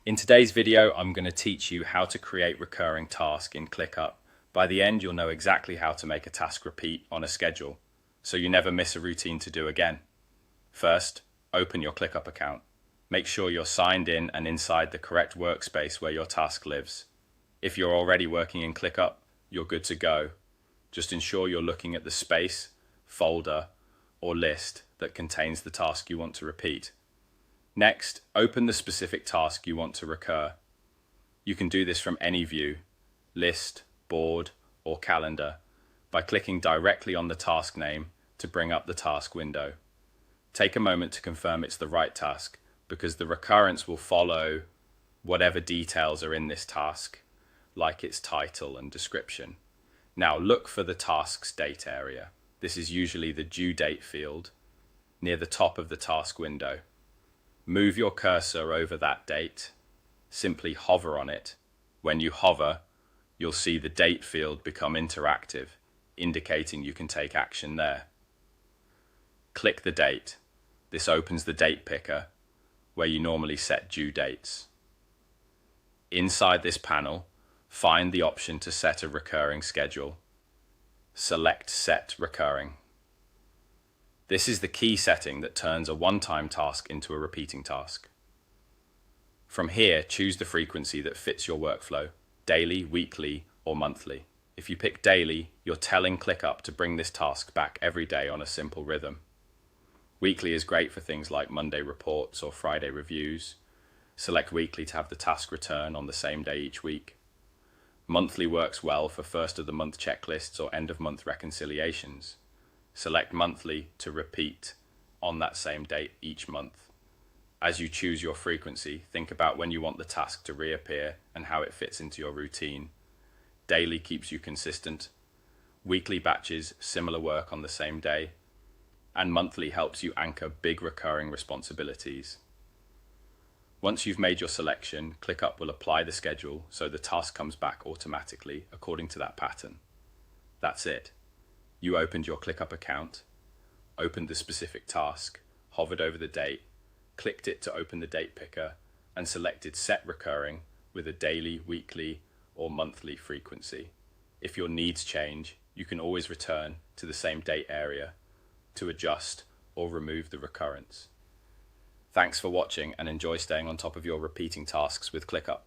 In today's video, I'm going to teach you how to create recurring tasks in ClickUp. By the end, you'll know exactly how to make a task repeat on a schedule, so you never miss a routine to do again. First, open your ClickUp account. Make sure you're signed in and inside the correct workspace where your task lives. If you're already working in ClickUp, you're good to go. Just ensure you're looking at the space, folder, or list that contains the task you want to repeat. Next, open the specific task you want to recur. You can do this from any view, list, board, or calendar, by clicking directly on the task name to bring up the task window. Take a moment to confirm it's the right task, because the recurrence will follow whatever details are in this task, like its title and description. Now look for the task's date area. This is usually the due date field near the top of the task window. Move your cursor over that date. Simply hover on it. When you hover, you'll see the date field become interactive, indicating you can take action there. Click the date. This opens the date picker, where you normally set due dates. Inside this panel, find the option to set a recurring schedule. Select Set Recurring. This is the key setting that turns a one-time task into a repeating task. From here, choose the frequency that fits your workflow, daily, weekly, or monthly. If you pick daily, you're telling ClickUp to bring this task back every day on a simple rhythm. Weekly is great for things like Monday reports or Friday reviews. Select weekly to have the task return on the same day each week. Monthly works well for first of the month checklists or end of month reconciliations. Select monthly to repeat on that same date each month. As you choose your frequency, think about when you want the task to reappear and how it fits into your routine. Daily keeps you consistent. Weekly batches similar work on the same day. And monthly helps you anchor big recurring responsibilities. Once you've made your selection, ClickUp will apply the schedule so the task comes back automatically according to that pattern. That's it. You opened your ClickUp account, opened the specific task, hovered over the date, clicked it to open the date picker, and selected Set Recurring with a daily, weekly, or monthly frequency. If your needs change, you can always return to the same date area to adjust or remove the recurrence. Thanks for watching and enjoy staying on top of your repeating tasks with ClickUp.